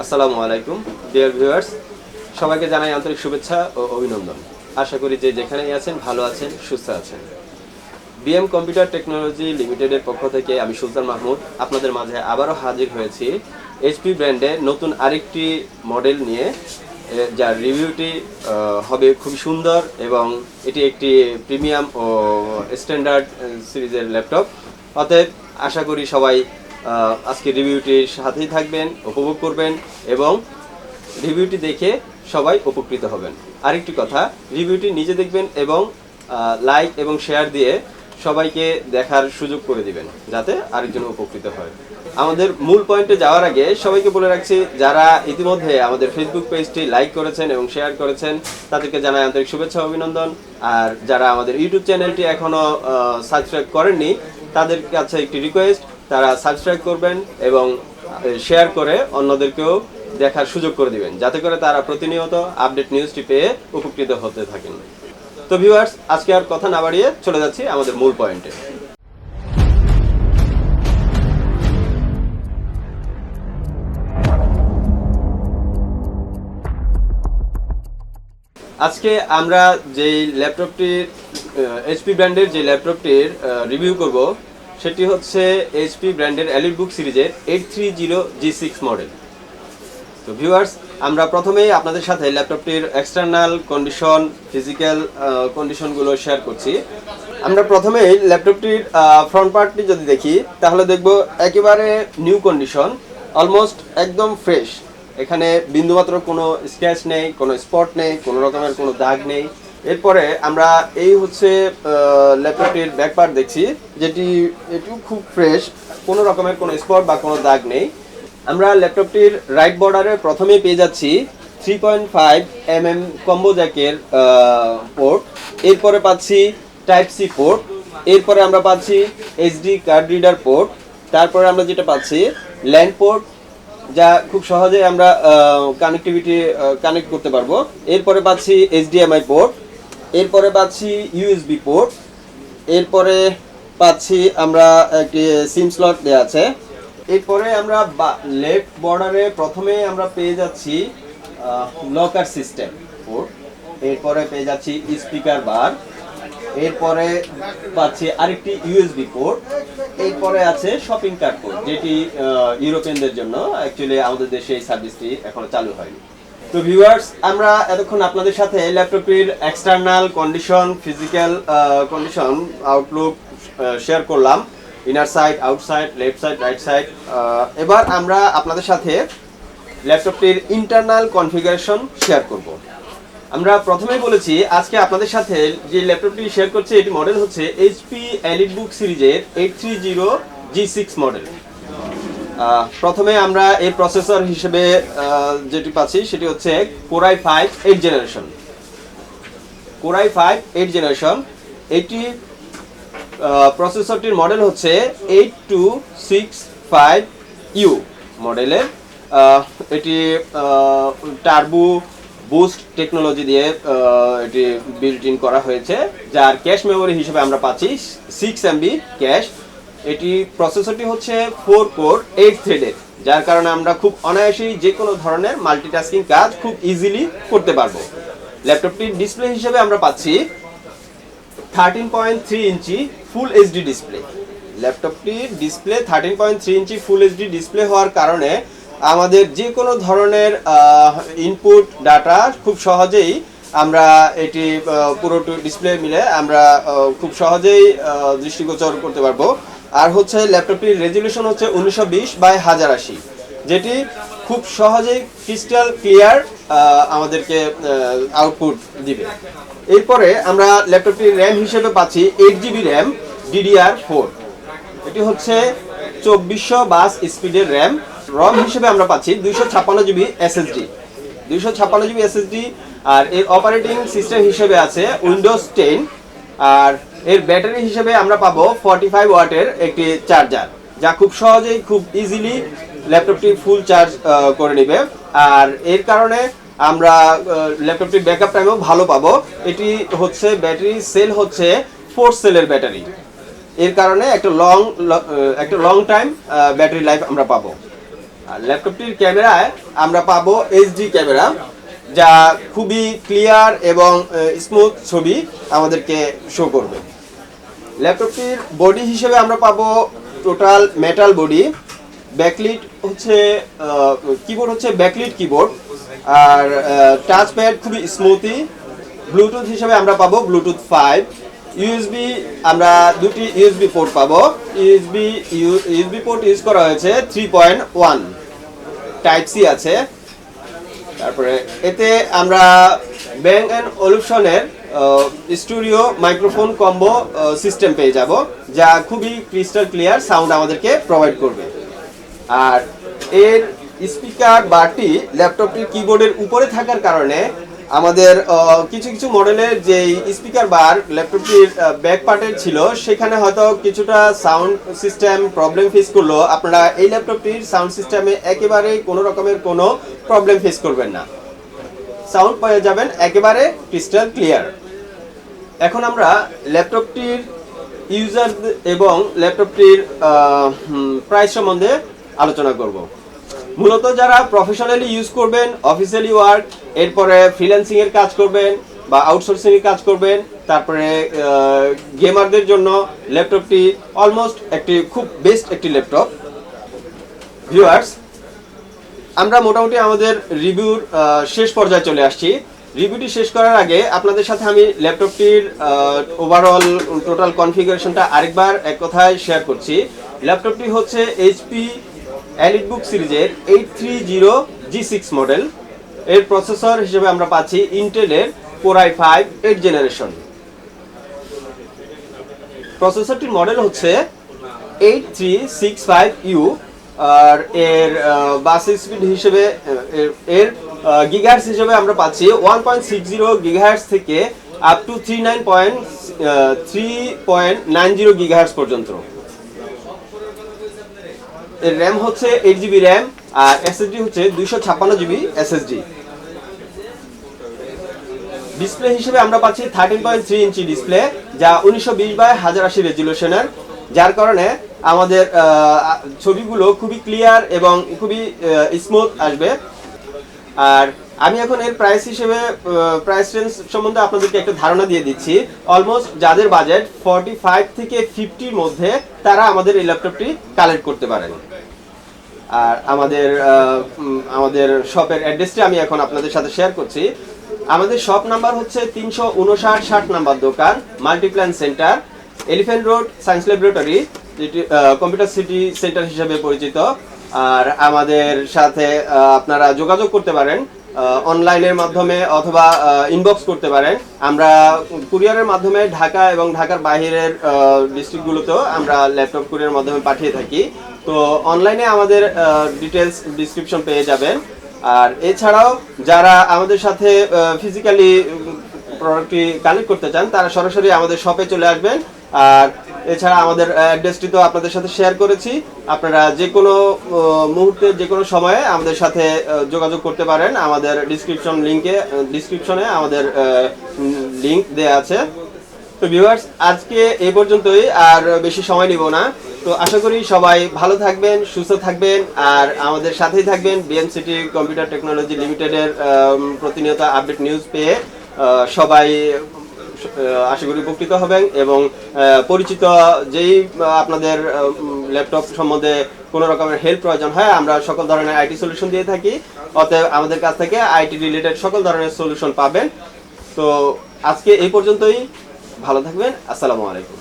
আসসালামু আলাইকুম dear viewers, সবাইকে জানাই আন্তরিক শুভেচ্ছা ও অভিনন্দন। আশা করি যে যেখানেই আছেন ভালো আছেন, সুস্থ আছেন। বিএম কম্পিউটার টেকনোলজি লিমিটেডের পক্ষ থেকে আমি সুলতান মাহমুদ আপনাদের মাঝে আবারও হাজির হয়েছি এইচপি ব্র্যান্ডের নতুন আরেকটি মডেল নিয়ে, যার রিভিউটি হবে খুব সুন্দর এবং এটি একটি প্রিমিয়াম ও স্ট্যান্ডার্ড সিরিজের ল্যাপটপ। অতএব আশা করি সবাই আজকে রিভিউটির সাথেই থাকবেন, উপভোগ করবেন এবং রিভিউটি দেখে সবাই উপকৃত হবেন। আরেকটি কথা, রিভিউটি নিজে দেখবেন এবং লাইক এবং শেয়ার দিয়ে সবাইকে দেখার সুযোগ করে দিবেন যাতে আরেকজন উপকৃত হয়। আমাদের মূল পয়েন্টে যাওয়ার আগে সবাইকে বলে রাখছি, যারা ইতিমধ্যে আমাদের ফেসবুক পেজটি লাইক করেছেন এবং শেয়ার করেছেন তাদেরকে জানাই আন্তরিক শুভেচ্ছা অভিনন্দন। আর যারা আমাদের ইউটিউব চ্যানেলটি এখনও সাবস্ক্রাইব করেননি তাদের কাছে একটি রিকোয়েস্ট, তারা সাবস্ক্রাইব করবেন এবং শেয়ার করে অন্যদেরকেও দেখার সুযোগ করে দিবেন যাতে করে তারা প্রতিনিয়ত আপডেট নিউজটি পেয়ে উপকৃত হতে থাকেন। তো ভিউয়ার্স, আজকে আর কথা না বাড়িয়ে চলে যাচ্ছি আমাদের মূল পয়েন্টে। আজকে আমরা যেই ল্যাপটপটির এইচপি ব্র্যান্ডের যে ল্যাপটপটির রিভিউ করব সেটি হচ্ছে এইচপি ব্র্যান্ডের EliteBook সিরিজের 830G6 মডেল। তো ভিউয়ার্স, আমরা প্রথমেই আপনাদের সাথে ল্যাপটপটির এক্সটার্নাল কন্ডিশন, ফিজিক্যাল কন্ডিশনগুলো শেয়ার করছি। আমরা প্রথমেই ল্যাপটপটির ফ্রন্ট পার্টটি যদি দেখি তাহলে দেখব একেবারে নিউ কন্ডিশন, অলমোস্ট একদম ফ্রেশ। এখানে বিন্দুমাত্র কোনো স্ক্র্যাচ নেই, কোনো স্পট নেই, কোনো রকমের কোনো দাগ নেই। এরপরে আমরা এই হচ্ছে ল্যাপটপটির ব্যাক পার্ট দেখছি, এটিও খুব ফ্রেশ, কোনো রকমের কোনো স্পট বা কোনো দাগ নেই। আমরা ল্যাপটপটির রাইট বর্ডারে প্রথমেই পেয়ে যাচ্ছি 3.5 mm কম্বো জ্যাকের পোর্ট, এরপরে পাচ্ছি টাইপ সি পোর্ট, এরপরে আমরা পাচ্ছি এইচডি কার্ড রিডার পোর্ট, তারপরে আমরা যেটা পাচ্ছি ল্যান্ড পোর্ট, যা খুব সহজে আমরা কানেক্ট করতে পারবো। এরপরে পাচ্ছি এইচডিএমআই পোর্ট, এরপরে পাচ্ছি ইউএসবি পোর্ট, এরপরে পাচ্ছি আমরা একটি সিম স্লট দেওয়া আছে। এরপরে আমরা লেফট বর্ডারে প্রথমে আমরা পেয়ে যাচ্ছি লকার সিস্টেম পোর্ট, এরপরে পেয়ে যাচ্ছি স্পিকার বার, এরপরে পাচ্ছি আরেকটি ইউএসবি পোর্ট, এরপরে আছে শপিং কার্ট পোর্ট, যেটি ইউরোপিয়ানদের জন্য। অ্যাকচুয়ালি আমাদের দেশে এই সার্ভিসটি এখনো চালু হয়নি। তো ভিউয়ার্স, আমরা এতক্ষণ আপনাদের সাথে ল্যাপটপটির external condition, physical condition, outlook share করলাম, inner side, outside, left side, right side. এবার আমরা আপনাদের সাথে ল্যাপটপটির ইন্টারনাল কনফিগারেশন শেয়ার করব। আমরা প্রথমেই বলেছি আজকে আপনাদের সাথে যে ল্যাপটপটি শেয়ার করছে এটি মডেল হচ্ছে এইচপি EliteBook সিরিজের 830G6 মডেল। প্রথমে আমরা এর প্রসেসর হিসেবে যেটি পাচ্ছি সেটি হচ্ছে Core i5 8th generation. Core i5 8th generation, এটি প্রসেসরটির মডেল হচ্ছে 8265U মডেলের। এটি টার্বো বুস্ট টেকনোলজি দিয়ে এটি বিল্ট ইন করা হয়েছে, যার ক্যাশ মেমোরি হিসেবে আমরা পাচ্ছি 6 MB ক্যাশ। এটি প্রসেসরটি হচ্ছে 4 কোর 8 থ্রেডের, যার কারণে আমরা খুব অনায়াসেই যে কোনো ধরনের মাল্টিটাস্কিং কাজ খুব ইজিলি করতে পারবো। ল্যাপটপটির ডিসপ্লে হিসেবে আমরা পাচ্ছি 13.3 ইঞ্চি ফুল এইচডি ডিসপ্লে। ল্যাপটপটির ডিসপ্লে 13.3 ইঞ্চি ফুল এইচডি ডিসপ্লে হওয়ার কারণে আমাদের যে কোনো ধরনের ইনপুট ডাটা খুব সহজেই আমরা এটি পুরো ডিসপ্লে মিলে আমরা খুব সহজেই দৃষ্টিগোচর করতে পারবো। আর হচ্ছে ল্যাপটপটির রেজলিউশন হচ্ছে 1920x1080, যেটি খুব সহজেই ক্রিস্টাল ক্লিয়ার আমাদেরকে আউটপুট দিবে। এরপরে আমরা ল্যাপটপটির র্যাম হিসেবে পাচ্ছি 8GB র্যাম DDR4, এটি হচ্ছে 2400 বাস স্পিডের র্যাম। রম হিসেবে আমরা পাচ্ছি 256GB SSD, আর এর অপারেটিং সিস্টেম হিসেবে আছে উইন্ডোজ 10, আর এর ব্যাটারি হিসেবে আমরা পাবো 45 ওয়াটের একটি চার্জার, যা খুব সহজেই খুব ইজিলি ল্যাপটপটি ফুল চার্জ করে নেবে। আর এর কারণে আমরা ল্যাপটপটির ব্যাকআপ টাইমও ভালো পাবো। এটি হচ্ছে ব্যাটারি সেল হচ্ছে 4 সেলের ব্যাটারি, এর কারণে একটা লং টাইম ব্যাটারি লাইফ আমরা পাবো। আর ল্যাপটপটির ক্যামেরায় আমরা পাবো এইচডি ক্যামেরা, যা খুবই ক্লিয়ার এবং স্মুথ ছবি আমাদেরকে শো করবে। ল্যাপটপটির বডি হিসেবে আমরা পাবো টোটাল মেটাল বডি, ব্যাকলিট হচ্ছে কিবোর্ড হচ্ছে ব্যাকলিট কিবোর্ড, আর টাচ প্যাড খুবই স্মুথি। ব্লুটুথ হিসেবে আমরা পাবো ব্লুটুথ 5, ইউএসবি আমরা দুটি ইউএসবি পোর্ট পাবো। ইউএসবি পোর্ট ইউজ করা হয়েছে 3.1, টাইপ সি আছে। তারপরে এতে আমরা ব্যাং অ্যান্ড অলিউশনের স্টুডিও মাইক্রোফোন কম্বো সিস্টেম পেয়ে যাব, যা খুবই ক্রিস্টাল ক্লিয়ার সাউন্ড আমাদেরকে প্রোভাইড করবে। আর এর স্পিকার বারটি ল্যাপটপটির কিবোর্ডের উপরে থাকার কারণে আমাদের কিছু কিছু মডেলের যে স্পিকার বার ল্যাপটপটির ব্যাক পার্টের ছিল, সেখানে হয়তো কিছুটা সাউন্ড সিস্টেম প্রবলেম ফেস করলো। আপনারা এই ল্যাপটপটির সাউন্ড সিস্টেমে একেবারে কোনো রকমের কোনো প্রবলেম ফেস করবেন না, সাউন্ড পেয়ে যাবেন একেবারে ক্রিস্টাল ক্লিয়ার। এখন আমরা ল্যাপটপটির ইউজার এবং ল্যাপটপটির প্রাইস সম্বন্ধে আলোচনা করব। মূলত যারা প্রফেশনালি ইউজ করবেন, অফিসিয়ালি ওয়ার্ক, এরপরে ফ্রিল্যান্সিং এর কাজ করবেন বা আউটসোর্সিং এর কাজ করবেন, তারপরে গেমারদের জন্য ল্যাপটপটি অলমোস্ট একটি খুব বেস্ট একটি ল্যাপটপ। ভিউয়ার্স, আমরা মোটামুটি আমাদের রিভিউর শেষ পর্যায়ে চলে আসছি। রিভিউটি শেষ করার আগে আপনাদের সাথে আমি ল্যাপটপটির ওভারঅল টোটাল কনফিগারেশনটা আরেকবার এক কথায় শেয়ার করছি। ল্যাপটপটি হচ্ছে এইচপি EliteBook সিরিজের 830G6 মডেল। এর প্রসেসর হিসেবে আমরা পাচ্ছি ইন্টেলের Core i5 8th generation. প্রসেসরটির model হচ্ছে 8365U, আর এর বাস স্পিড হিসেবে এর গিগাহার্টজ হিসেবে আমরা পাচ্ছি 1.60 গিগাহার্টজ থেকে আপ টু 3.90 গিগাহার্টজ পর্যন্ত। এর র্যাম হচ্ছে 8GB র্যাম, আর এসএসডি হচ্ছে 256GB এসএসডি। ডিসপ্লে হিসেবে আমরা পাচ্ছি 13.3 ইঞ্চি ডিসপ্লে, যা 1920x1080 রেজুলেশনের, যার কারণে আমাদের ছবিগুলো খুবই ক্লিয়ার এবং খুবই স্মুথ আসবে। আর আমি এখন এর প্রাইস হিসেবে প্রাইস রেঞ্জ সম্বন্ধে আপনাদেরকে একটা ধারণা দিয়ে দিচ্ছি। অলমোস্ট যাদের বাজেট 45 থেকে 50-র মধ্যে, তারা আমাদের এই ল্যাপটপটি কালেক্ট করতে পারেন। আর আমাদের শপের অ্যাড্রেসটি আমি এখন আপনাদের সাথে শেয়ার করছি। আমাদের শপ নাম্বার হচ্ছে 359-60 নাম্বার দোকান, Multiplan centre, elephant road, science laboratory, যেটি কম্পিউটার সিটি সেন্টার হিসেবে পরিচিত। আর আমাদের সাথে আপনারা যোগাযোগ করতে পারেন অনলাইনের মাধ্যমে অথবা ইনবক্স করতে পারেন। আমরা কুরিয়ারের মাধ্যমে ঢাকা এবং ঢাকার বাইরের ডিস্ট্রিক্টগুলোতেও আমরা ল্যাপটপ কুরিয়ারের মাধ্যমে পাঠিয়ে থাকি। তো অনলাইনে আমাদের ডিটেলস ডিসক্রিপশন পেয়ে যাবেন। আর এছাড়াও যারা আমাদের সাথে ফিজিক্যালি প্রোডাক্টটি কালেক্ট করতে চান, তারা সরাসরি আমাদের শপে চলে আসবেন। আর এছাড়া আমাদের অ্যাড্রেসটি তো আপনাদের সাথে শেয়ার করেছি। আপনারা যে কোনো মুহূর্তে যে কোনো সময়ে আমাদের সাথে যোগাযোগ করতে পারেন। আমাদের ডিসক্রিপশনে আমাদের লিংক দেয়া আছে। তো ভিউয়ার্স, আজকে এই পর্যন্তই, আর বেশি সময় নিব না। তো আশা করি সবাই ভালো থাকবেন, সুস্থ থাকবেন, আর আমাদের সাথেই থাকবেন। BMCT কম্পিউটার টেকনোলজি লিমিটেডের প্রতিনিয়ত আপডেট নিউজ পেয়ে সবাই আশা করি উপকৃত হবেন। এবং পরিচিত যেই আপনাদের ল্যাপটপ সম্বন্ধে কোনো রকমের হেল্প প্রয়োজন হয়, আমরা সকল ধরনের আইটি সলিউশন দিয়ে থাকি। অতএব আমাদের কাছ থেকে আইটি রিলেটেড সকল ধরনের সলিউশন পাবেন। তো আজকে এই পর্যন্তই, ভালো থাকবেন। আসসালামু আলাইকুম।